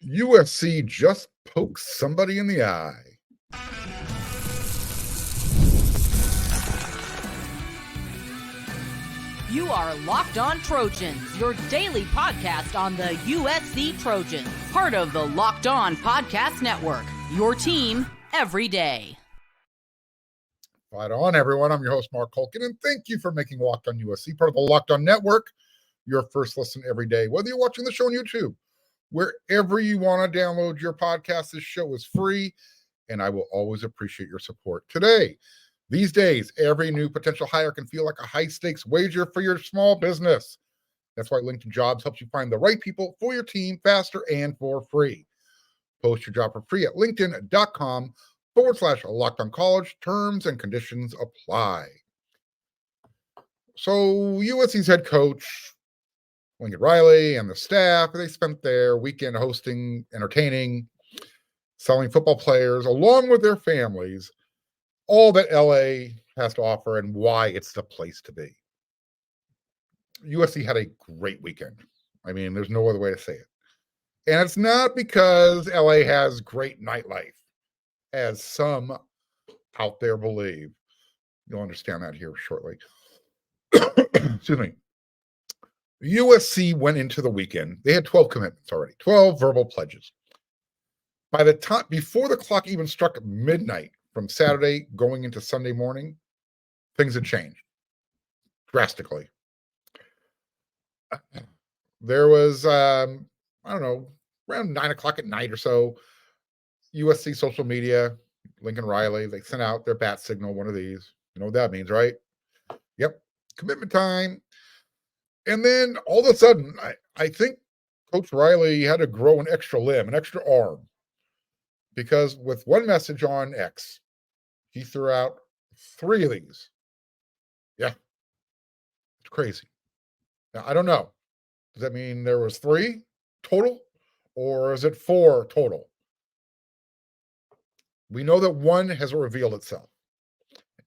USC just pokes somebody in the eye. You are Locked On Trojans, your daily podcast on the USC Trojans, part of the Locked On Podcast Network, your team every day. Right on, everyone. I'm your host, Mark Culkin, and thank you for making Locked On USC part of the Locked On Network, your first listen every day. Whether you're watching the show on YouTube, wherever you want to download your podcast, this show is free, and I will always appreciate your support. Today, these days, every new potential hire can feel like a high-stakes wager for your small business. That's why LinkedIn Jobs helps you find the right people for your team faster and for free. Post your job for free at linkedin.com/LockedOnCollege. Terms and conditions apply. So USC's head coach, Lincoln Riley, and the staff, they spent their weekend hosting, entertaining, selling football players, along with their families, all that LA has to offer and why it's the place to be. USC had a great weekend. I mean, there's no other way to say it. And it's not because LA has great nightlife, as some out there believe. You'll understand that here shortly. Excuse me. USC went into the weekend. They had 12 commitments already, 12 verbal pledges. By the time, before the clock even struck midnight from Saturday going into Sunday morning, things had changed drastically. There was, I don't know, around 9 o'clock at night or so, USC social media, Lincoln Riley, they sent out their bat signal, one of these. You know what that means, right? Yep, commitment time. And then all of a sudden, I think Coach Riley had to grow an extra limb, an extra arm, because with one message on X, he threw out 3 of these. Yeah, it's crazy. Now, I don't know. Does that mean there was 3 total, or is it 4 total? We know that one has revealed itself,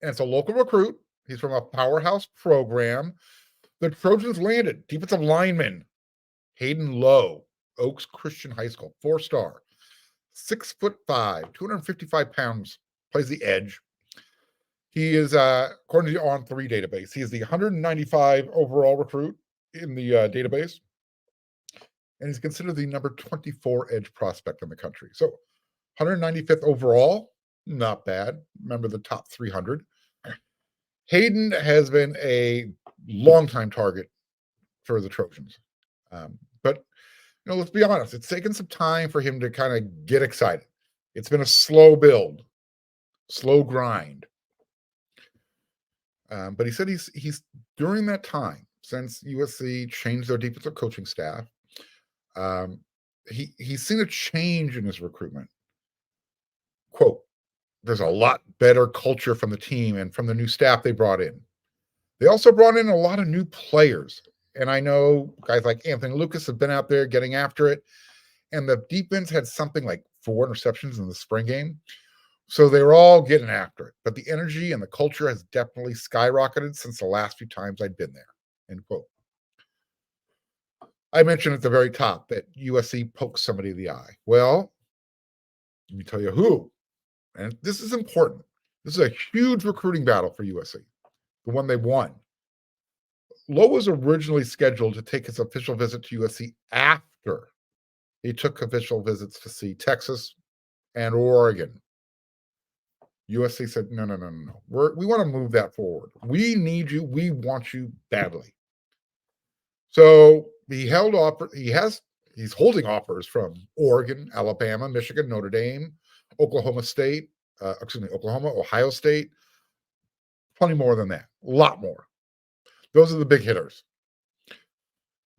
and it's a local recruit. He's from a powerhouse program. The Trojans landed defensive lineman Hayden Lowe, Oaks Christian High School, 4-star, 6'5", 255 pounds, plays the edge. He is, according to the On3 database, he is the 195 overall recruit in the database, and he's considered the number 24 edge prospect in the country. So 195th overall, not bad. Remember the top 300. Hayden has been a longtime target for the Trojans. But, let's be honest, it's taken some time for him to kind of get excited. It's been a slow build, slow grind. But he said he's during that time, since USC changed their defensive coaching staff, he's seen a change in his recruitment. Quote, there's a lot better culture from the team and from the new staff they brought in. They also brought in a lot of new players. And I know guys like Anthony Lucas have been out there getting after it. And the defense had something like 4 interceptions in the spring game. So they were all getting after it. But the energy and the culture has definitely skyrocketed since the last few times I'd been there. End quote. I mentioned at the very top that USC pokes somebody in the eye. Well, let me tell you who. And this is important. This is a huge recruiting battle for USC, the one they won. Lowe was originally scheduled to take his official visit to USC after he took official visits to see Texas and Oregon. USC said, no. We want to move that forward. We need you. We want you badly. So he held offer. He's holding offers from Oregon, Alabama, Michigan, Notre Dame, Oklahoma, Ohio State, plenty more than that, a lot more. Those are the big hitters.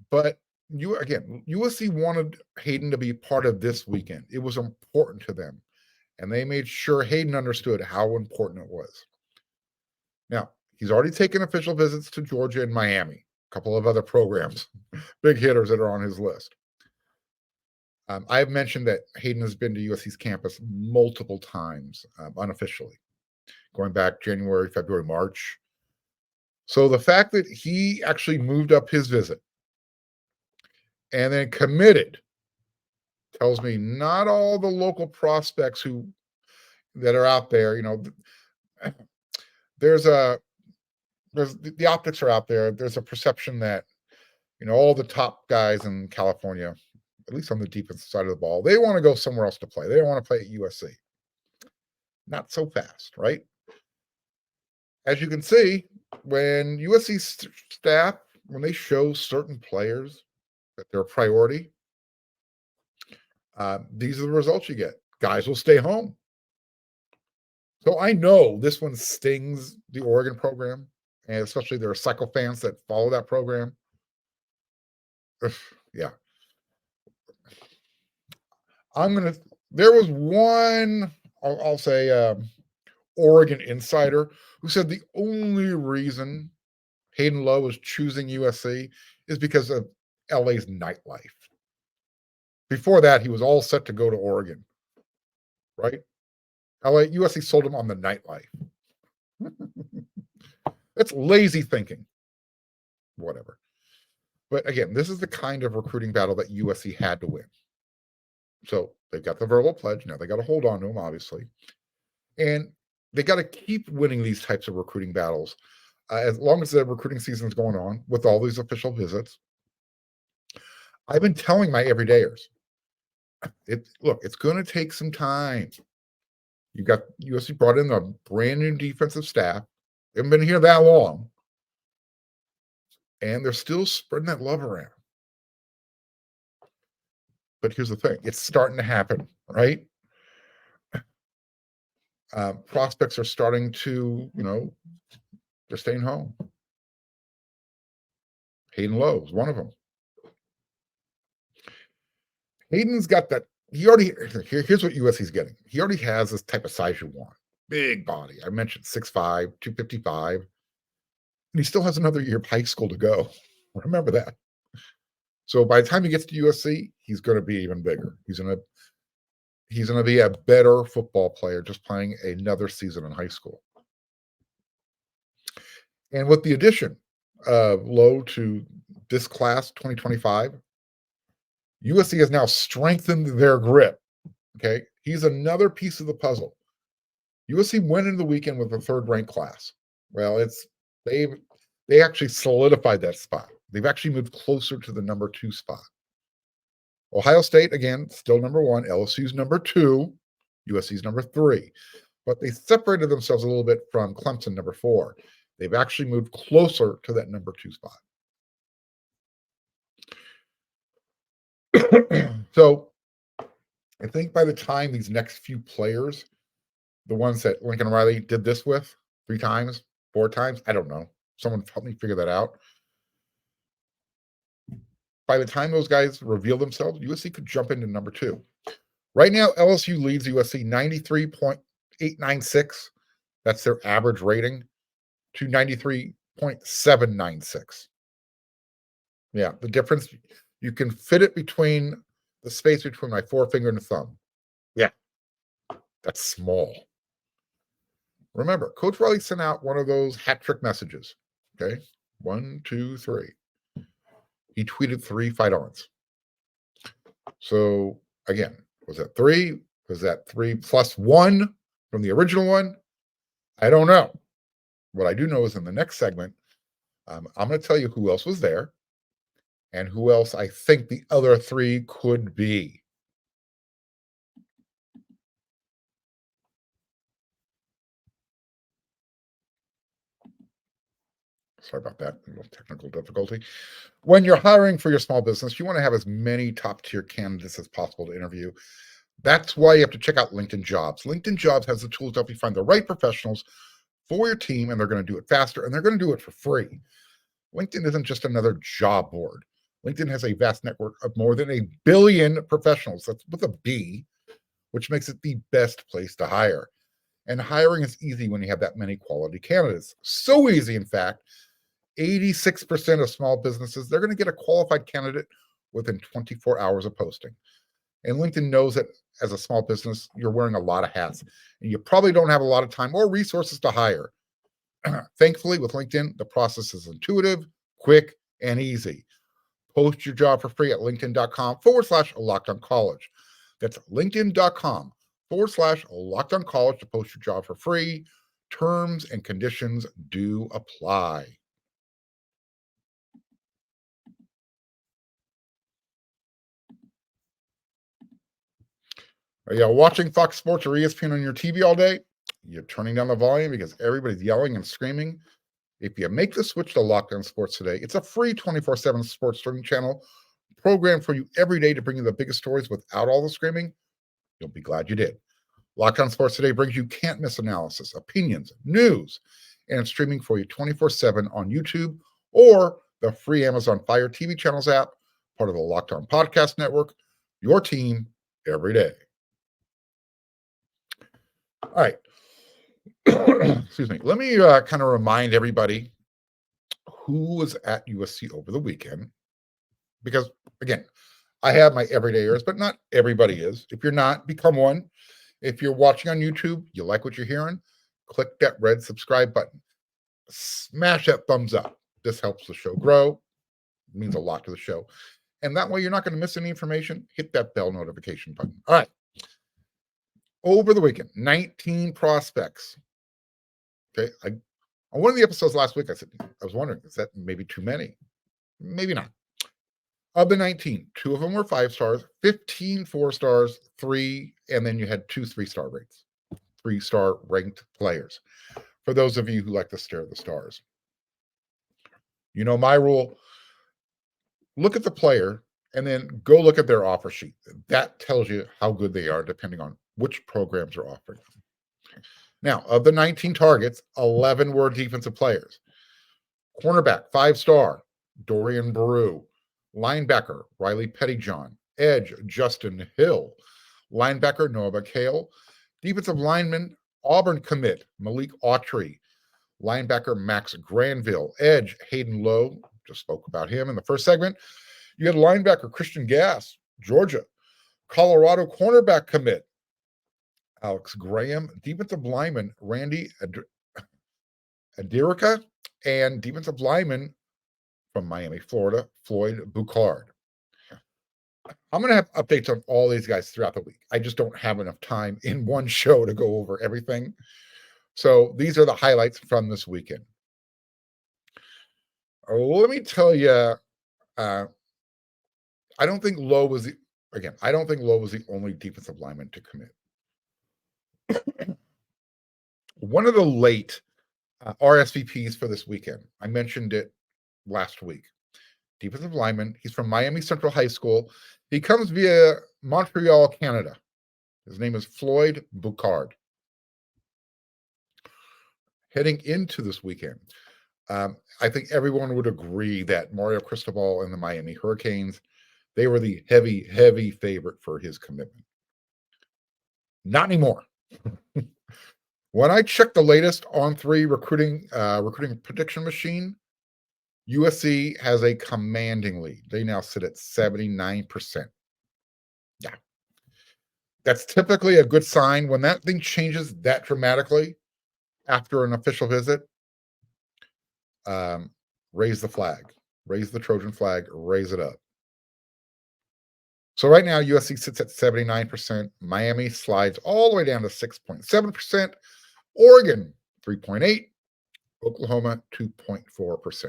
But USC wanted Hayden to be part of this weekend. It was important to them, and they made sure Hayden understood how important it was. Now, he's already taken official visits to Georgia and Miami, a couple of other programs, big hitters that are on his list. I've mentioned that Hayden has been to USC's campus multiple times unofficially, going back January, February, March. So the fact that he actually moved up his visit and then committed tells me not all the local prospects that are out there, there's a there's the optics are out there. There's a perception that, all the top guys in California, at least on the defensive side of the ball, they want to go somewhere else to play. They don't want to play at USC. Not so fast, right? As you can see, when USC staff, when they show certain players that they're a priority, these are the results you get. Guys will stay home. So I know this one stings the Oregon program, and especially there are cycle fans that follow that program. Yeah. There was one, I'll say, Oregon insider who said the only reason Hayden Lowe is choosing USC is because of LA's nightlife. Before that, he was all set to go to Oregon, right? USC sold him on the nightlife. That's lazy thinking. Whatever. But again, this is the kind of recruiting battle that USC had to win. So they've got the verbal pledge. Now they got to hold on to him, obviously. And they got to keep winning these types of recruiting battles as long as the recruiting season is going on with all these official visits. I've been telling my everydayers, it's going to take some time. You got USC brought in a brand new defensive staff. They haven't been here that long. And they're still spreading that love around. But here's the thing. It's starting to happen, right? Prospects are starting to, they're staying home. Hayden Lowe is one of them. Hayden's got that. Here's what USC's getting. He already has this type of size you want. Big body. I mentioned 6'5", 255. And he still has another year of high school to go. Remember that. So by the time he gets to USC, he's going to be even bigger. He's going to be a better football player just playing another season in high school. And with the addition of Lowe to this class 2025, USC has now strengthened their grip. Okay. He's another piece of the puzzle. USC went into the weekend with a third-ranked class. Well, they actually solidified that spot. They've actually moved closer to the number 2 spot. Ohio State, again, still number 1. LSU's number 2. USC's number 3. But they separated themselves a little bit from Clemson, number 4. They've actually moved closer to that number 2 spot. So I think by the time these next few players, the ones that Lincoln Riley did this with 3 times, 4 times, I don't know. Someone help me figure that out. By the time those guys reveal themselves, USC could jump into number 2. Right now, LSU leads USC 93.896. That's their average rating to 93.796. Yeah, the difference, you can fit it between the space between my forefinger and thumb. Yeah, that's small. Remember, Coach Riley sent out one of those hat trick messages. Okay, 1, 2, 3. He tweeted 3 fight-ons. So again, was that 3? Was that 3 plus 1 from the original one? I don't know. What I do know is in the next segment, I'm going to tell you who else was there and who else I think the other 3 could be. Sorry about that, a little technical difficulty. When you're hiring for your small business, you want to have as many top-tier candidates as possible to interview. That's why you have to check out LinkedIn Jobs. LinkedIn Jobs has the tools to help you find the right professionals for your team, and they're going to do it faster, and they're going to do it for free. LinkedIn isn't just another job board. LinkedIn has a vast network of more than 1 billion professionals. That's with a B, which makes it the best place to hire. And hiring is easy when you have that many quality candidates. So easy, in fact, 86% of small businesses, they're going to get a qualified candidate within 24 hours of posting. And LinkedIn knows that as a small business, you're wearing a lot of hats, and you probably don't have a lot of time or resources to hire. Thankfully, with LinkedIn, the process is intuitive, quick, and easy. Post your job for free at linkedin.com/LockedOnCollege. That's linkedin.com/LockedOnCollege to post your job for free. Terms and conditions do apply. Are you watching Fox Sports or ESPN on your TV all day? You're turning down the volume because everybody's yelling and screaming. If you make the switch to Locked On Sports today, it's a free 24/7 sports streaming channel programmed for you every day to bring you the biggest stories without all the screaming. You'll be glad you did. Locked On Sports Today brings you can't miss analysis, opinions, news, and streaming for you 24/7 on YouTube or the free Amazon Fire TV channels app, part of the Locked On Podcast Network. Your team every day. All right. Excuse me. Let me kind of remind everybody who was at USC over the weekend, because again, I have my everydayers, but not everybody is. If you're not, become one. If you're watching on YouTube, you like what you're hearing, click that red subscribe button. Smash that thumbs up. This helps the show grow. It means a lot to the show. And that way you're not going to miss any information. Hit that bell notification button. All right. Over the weekend, 19 prospects. Okay. On one of the episodes last week, I was wondering, is that maybe too many? Maybe not. Of the 19, 2 of them were 5 stars, 15 4 stars, 3, and then you had 2 3-star rates, 3-star ranked players. For those of you who like to stare at the stars, you know my rule: look at the player and then go look at their offer sheet. That tells you how good they are, depending on which programs are offering them. Now, of the 19 targets, 11 were defensive players. Cornerback, 5-star, Dorian Baru. Linebacker, Riley Pettyjohn. Edge, Justin Hill. Linebacker, Noah McHale. Defensive lineman, Auburn commit, Malik Autry. Linebacker, Max Granville. Edge, Hayden Lowe. Just spoke about him in the first segment. You had linebacker, Christian Gass, Georgia. Colorado cornerback commit, Alex Graham. Defensive lineman, Randy Adirica. And defensive lineman from Miami, Florida, Floyd Boucard. I'm going to have updates on all these guys throughout the week. I just don't have enough time in one show to go over everything. So these are the highlights from this weekend. Let me tell you, I don't think Lowe was the only defensive lineman to commit. One of the late RSVPs for this weekend, I mentioned it last week. Defensive lineman. He's from Miami Central High School. He comes via Montreal, Canada. His name is Floyd Boucard. Heading into this weekend, I think everyone would agree that Mario Cristobal and the Miami Hurricanes, they were the heavy, heavy favorite for his commitment. Not anymore. When I checked the latest On3 recruiting prediction machine, USC has a commanding lead. They now sit at 79%. Yeah. That's typically a good sign. When that thing changes that dramatically after an official visit, raise the flag. Raise the Trojan flag. Raise it up. So right now, USC sits at 79%. Miami slides all the way down to 6.7%. Oregon, 3.8%. Oklahoma, 2.4%.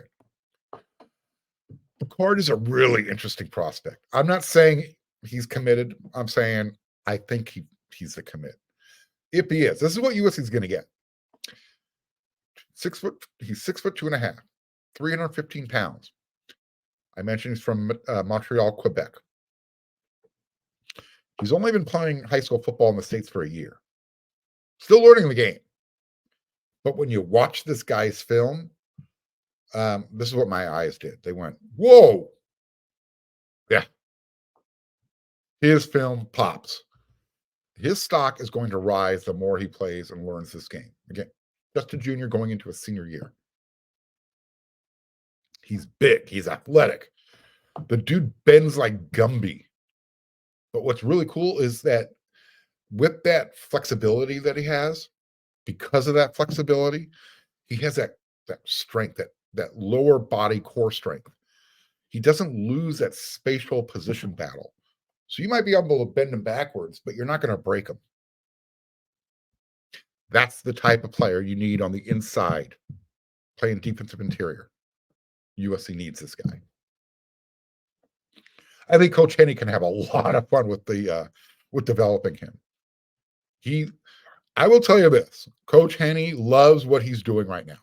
Boucard is a really interesting prospect. I'm not saying he's committed. I'm saying I think he's the commit. If he is, this is what USC is going to get. 6 foot. He's 6'2.5", 315 pounds. I mentioned he's from Montreal, Quebec. He's only been playing high school football in the States for a year. Still learning the game. But when you watch this guy's film, this is what my eyes did. They went, whoa. Yeah. His film pops. His stock is going to rise the more he plays and learns this game. Again, just a junior going into a senior year. He's big. He's athletic. The dude bends like Gumby. But what's really cool is that with that flexibility that he has, because of that flexibility, he has that strength, that lower body core strength. He doesn't lose that spatial position battle So you might be able to bend them backwards, but you're not going to break them. That's the type of player you need on the inside, playing defensive interior. USC needs this guy. I think Coach Henney can have a lot of fun with developing him. I will tell you this: Coach Henney loves what he's doing right now.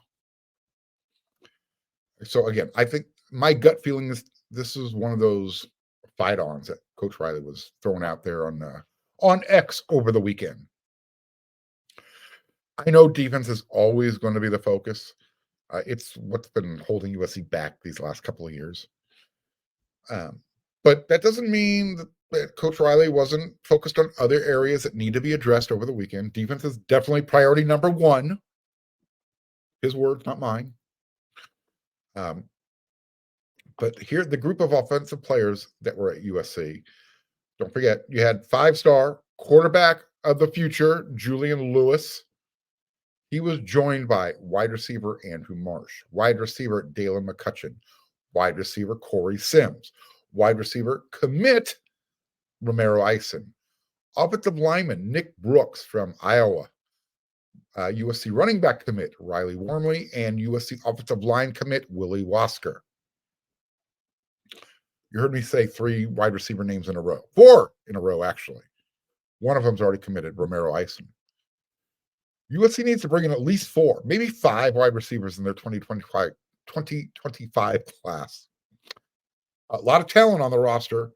So again, I think my gut feeling is this is one of those fight-ons that Coach Riley was throwing out there on X over the weekend. I know defense is always going to be the focus. It's what's been holding USC back these last couple of years. But that doesn't mean that Coach Riley wasn't focused on other areas that need to be addressed over the weekend. Defense is definitely priority number one. His words, not mine. But here, the group of offensive players that were at USC, don't forget, you had 5-star quarterback of the future, Julian Lewis. He was joined by wide receiver Andrew Marsh, wide receiver Dalen McCutcheon, wide receiver Corey Sims, wide receiver commit Romero Eisen, offensive lineman Nick Brooks from Iowa, USC running back commit Riley Wormley, and USC offensive line commit Willie Wasker. You heard me say 3 wide receiver names in a row. 4 in a row, actually. One of them's already committed, Romero Eisen. USC needs to bring in at least 4, maybe 5 wide receivers in their 2025 class. A lot of talent on the roster,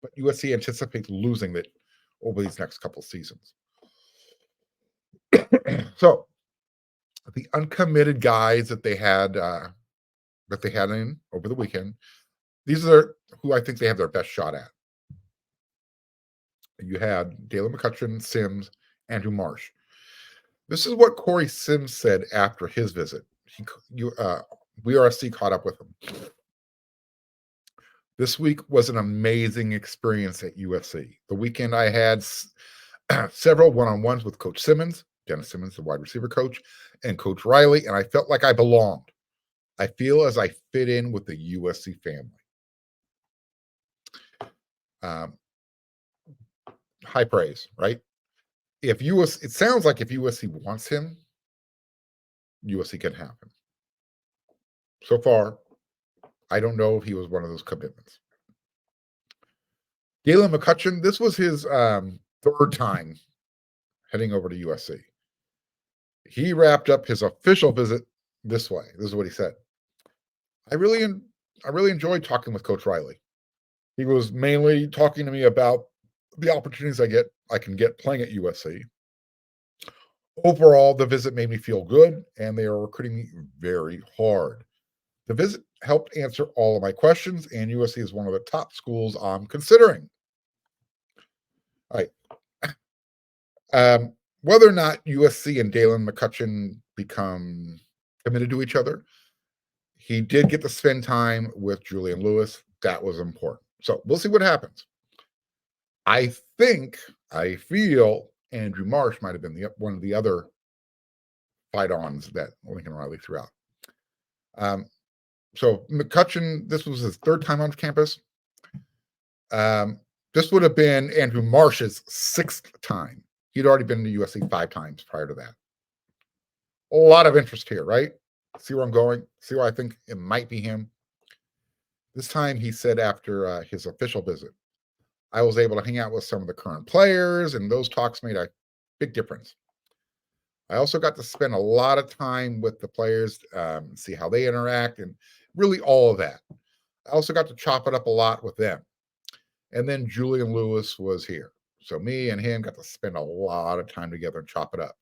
but USC anticipates losing it over these next couple seasons. So, the uncommitted guys that they had in over the weekend, these are who I think they have their best shot at. You had Dalen McCutcheon, Sims, Andrew Marsh. This is what Corey Sims said after his visit. USC caught up with him. This week was an amazing experience at USC. The weekend I had several one-on-ones with Coach Simmons, Dennis Simmons, the wide receiver coach, and Coach Riley, and I felt like I belonged. I feel as I fit in with the USC family. High praise, right? It sounds like if USC wants him, USC can have him. So far, I don't know if he was one of those commitments. Dalen McCutcheon, this was his 3rd time heading over to USC. He wrapped up his official visit this way. This is what he said. I really enjoyed talking with Coach Riley. He was mainly talking to me about the opportunities I can get playing at USC. Overall, the visit made me feel good, and they are recruiting me very hard. The visit helped answer all of my questions, and USC is one of the top schools I'm considering. All right. Whether or not USC and Dalen McCutcheon become committed to each other, he did get to spend time with Julian Lewis. That was important. So we'll see what happens. I feel Andrew Marsh might have been one of the other fight-ons that Lincoln Riley threw out. So McCutcheon, this was his 3rd time on campus. This would have been Andrew Marsh's 6th time. He'd already been to USC 5 times prior to that. A lot of interest here, right? See where I'm going? See where I think it might be him? This time he said after his official visit, I was able to hang out with some of the current players, and those talks made a big difference. I also got to spend a lot of time with the players, see how they interact, and really all of that. I also got to chop it up a lot with them. And then Julian Lewis was here. So me and him got to spend a lot of time together and chop it up.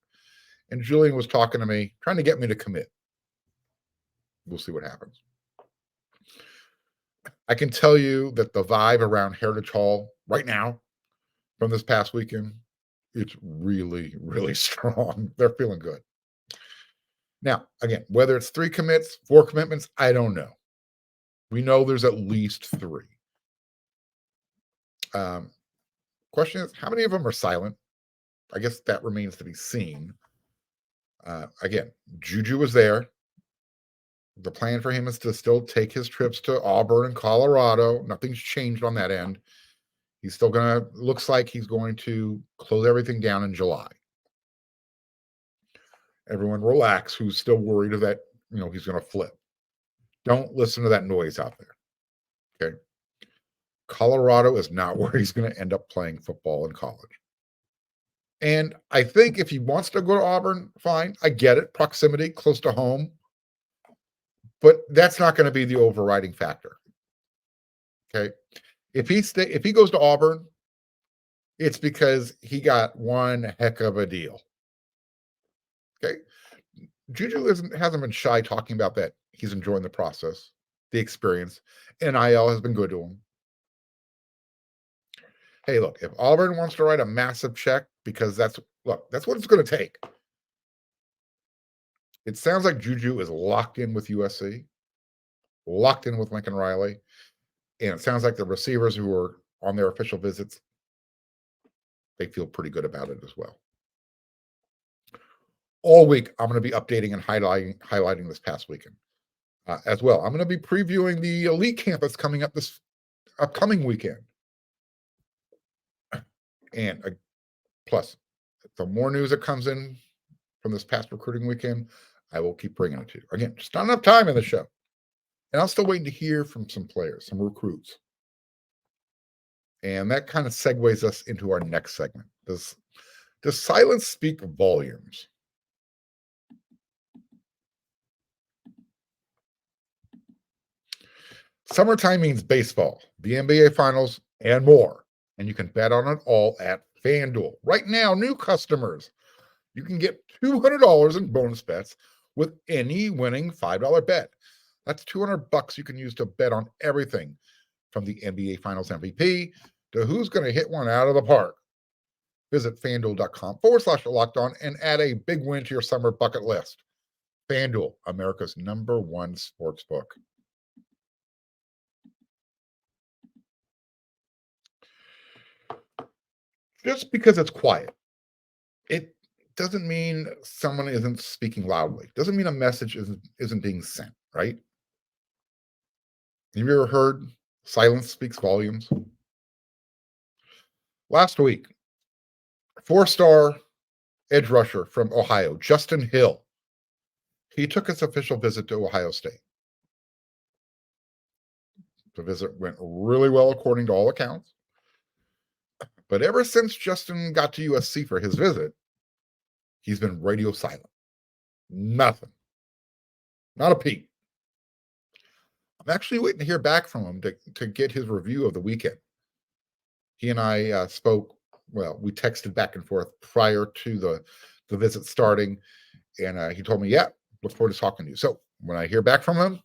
And Julian was talking to me, trying to get me to commit. We'll see what happens. I can tell you that the vibe around Heritage Hall right now from this past weekend, it's really, really strong. They're feeling good. Now, again, whether it's 3 commits, 4 commitments, I don't know. We know there's at least 3. Question is, how many of them are silent? I guess that remains to be seen. Again, Juju was there. The plan for him is to still take his trips to Auburn and Colorado. Nothing's changed on that end. He's still looks like he's going to close everything down in July. Everyone relax who's still worried that, he's going to flip. Don't listen to that noise out there. Okay. Colorado is not where he's going to end up playing football in college. And I think if he wants to go to Auburn, fine. I get it. Proximity, close to home. But that's not going to be the overriding factor. Okay. If he goes to Auburn, it's because he got one heck of a deal. Okay. Juju hasn't been shy talking about that. He's enjoying the process, the experience. NIL has been good to him. Hey, look, if Auburn wants to write a massive check, because that's what it's going to take. It sounds like Juju is locked in with USC, locked in with Lincoln Riley, and it sounds like the receivers who are on their official visits, they feel pretty good about it as well. All week, I'm going to be updating and highlighting this past weekend as well. I'm going to be previewing the elite camp that's coming up this upcoming weekend. And plus, the more news that comes in from this past recruiting weekend, I will keep bringing it to you. Again, just not enough time in the show. And I'm still waiting to hear from some players, some recruits. And that kind of segues us into our next segment. Does silence speak volumes? Summertime means baseball, the NBA Finals, and more. And you can bet on it all at FanDuel. Right now, new customers, you can get $200 in bonus bets with any winning $5 bet. That's $200 you can use to bet on everything from the NBA Finals MVP to who's going to hit one out of the park. Visit FanDuel.com/lockedon and add a big win to your summer bucket list. FanDuel, America's #1 sports book. Just because it's quiet, it doesn't mean someone isn't speaking loudly. Doesn't mean a message isn't being sent, right? Have you ever heard silence speaks volumes? Last week, 4-star edge rusher from Ohio, Justin Hill, he took his official visit to Ohio State. The visit went really well according to all accounts. But ever since Justin got to USC for his visit, he's been radio silent. Nothing. Not a peep. I'm actually waiting to hear back from him to get his review of the weekend. He and I spoke, we texted back and forth prior to the visit starting, and he told me, yeah, look forward to talking to you. So when I hear back from him,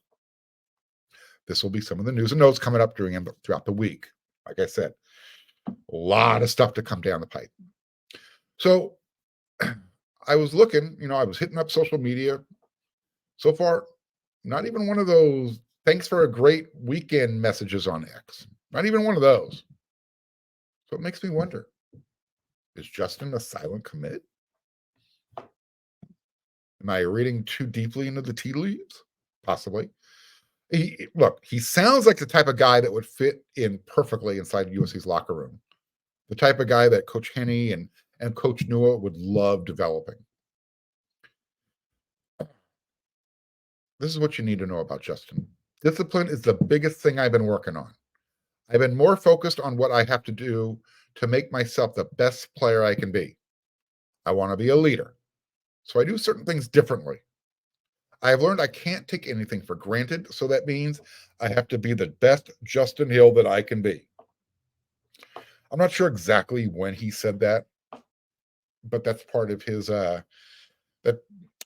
this will be some of the news and notes coming up throughout the week. Like I said, a lot of stuff to come down the pipe. So I was looking, I was hitting up social media. So far, not even one of those thanks for a great weekend messages on X. Not even one of those. So it makes me wonder, is Justin a silent commit? Am I reading too deeply into the tea leaves? Possibly. He sounds like the type of guy that would fit in perfectly inside USC's locker room. The type of guy that Coach Henney and Coach Nua would love developing. This is what you need to know about Justin. Discipline is the biggest thing I've been working on. I've been more focused on what I have to do to make myself the best player I can be. I want to be a leader, so I do certain things differently. I have learned I can't take anything for granted, so that means I have to be the best Justin Hill that I can be. I'm not sure exactly when he said that, but that's part of his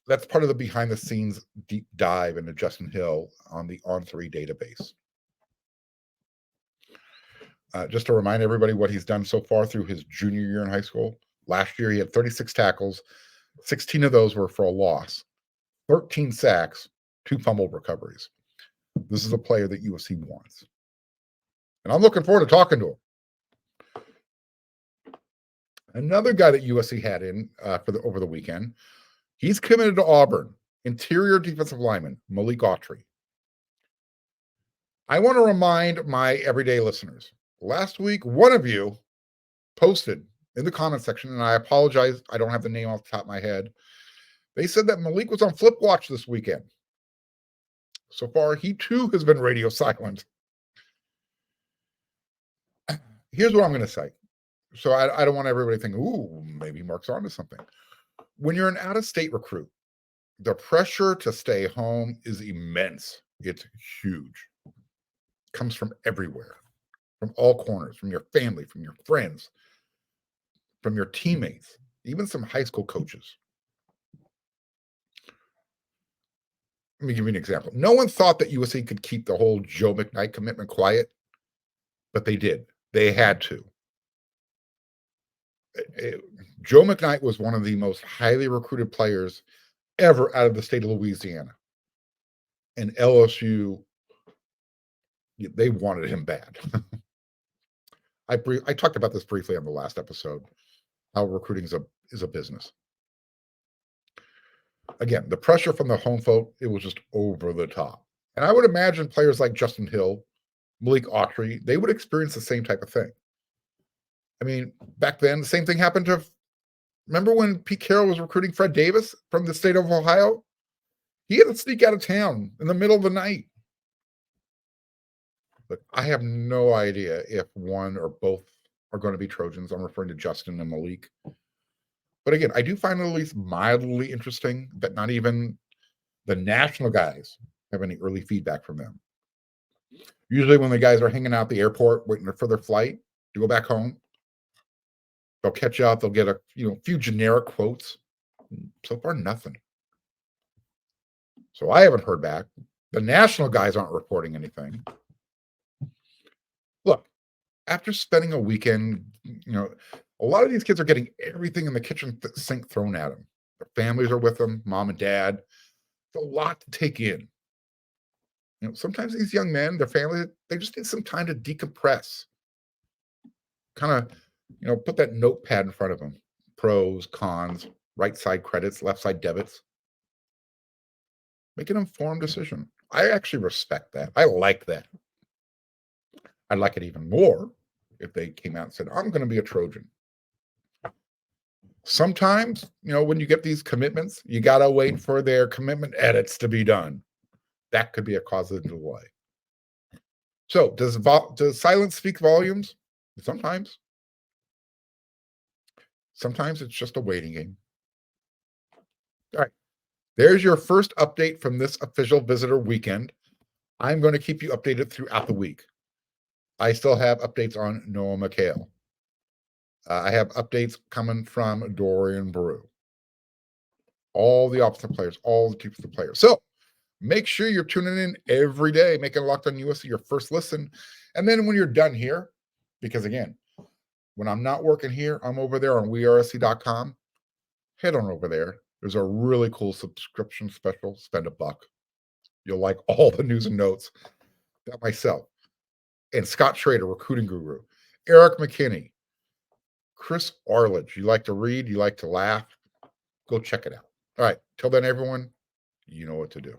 that's part of the behind the scenes deep dive into Justin Hill on the On3 database. Just to remind everybody what he's done so far through his junior year in high school. Last year, he had 36 tackles. 16 of those were for a loss, 13 sacks, 2 fumble recoveries. This is a player that USC wants. And I'm looking forward to talking to him. Another guy that USC had in over the weekend, he's committed to Auburn, interior defensive lineman, Malik Autry. I want to remind my everyday listeners, Last week, one of you posted in the comment section, and I apologize, I don't have the name off the top of my head. They said that Malik was on Flip Watch this weekend. So far, he too has been radio silent. Here's what I'm going to say. So I don't want everybody thinking, ooh, maybe Mark's onto something. When you're an out-of-state recruit, the pressure to stay home is immense. It's huge. It comes from everywhere, from all corners, from your family, from your friends, from your teammates, even some high school coaches. Let me give you an example. No one thought that USC could keep the whole Joe McKnight commitment quiet, but they did. They had to. Joe McKnight was one of the most highly recruited players ever out of the state of Louisiana. And LSU, they wanted him bad. I talked about this briefly on the last episode, how recruiting is a business. Again, the pressure from the home folk, it was just over the top. And I would imagine players like Justin Hill, Malik Autry, they would experience the same type of thing. I mean, back then, the same thing happened to, remember when Pete Carroll was recruiting Fred Davis from the state of Ohio? He had to sneak out of town in the middle of the night. But I have no idea if one or both are going to be Trojans. I'm referring to Justin and Malik. But again, I do find it at least mildly interesting that not even the national guys have any early feedback from them. Usually when the guys are hanging out at the airport waiting for their flight to go back home, they'll catch up, they'll get a few generic quotes. So far, nothing. So I haven't heard back. The national guys aren't reporting anything. Look, after spending a weekend, a lot of these kids are getting everything in the kitchen sink thrown at them. Their families are with them, mom and dad. It's a lot to take in. Sometimes these young men, their family, they just need some time to decompress. Kind of, put that notepad in front of them. Pros, cons, right side credits, left side debits. Make an informed decision. I actually respect that. I like that. I'd like it even more if they came out and said, I'm going to be a Trojan. Sometimes, when you get these commitments, you got to wait for their commitment edits to be done. That could be a cause of delay. So does silence speak volumes? Sometimes. Sometimes it's just a waiting game. All right. There's your first update from this official visitor weekend. I'm going to keep you updated throughout the week. I still have updates on Noah McHale. I have updates coming from Dorian Brew. All the offensive players, all the defensive players. So make sure you're tuning in every day, making Locked On USC your first listen. And then when you're done here, because again, when I'm not working here, I'm over there on wersc.com. Head on over there. There's a really cool subscription special. Spend $1. You'll like all the news and notes. That myself. And Scott Schrader, recruiting guru. Eric McKinney. Chris Arledge. You like to read, you like to laugh. Go check it out. All right. Till then, everyone, you know what to do.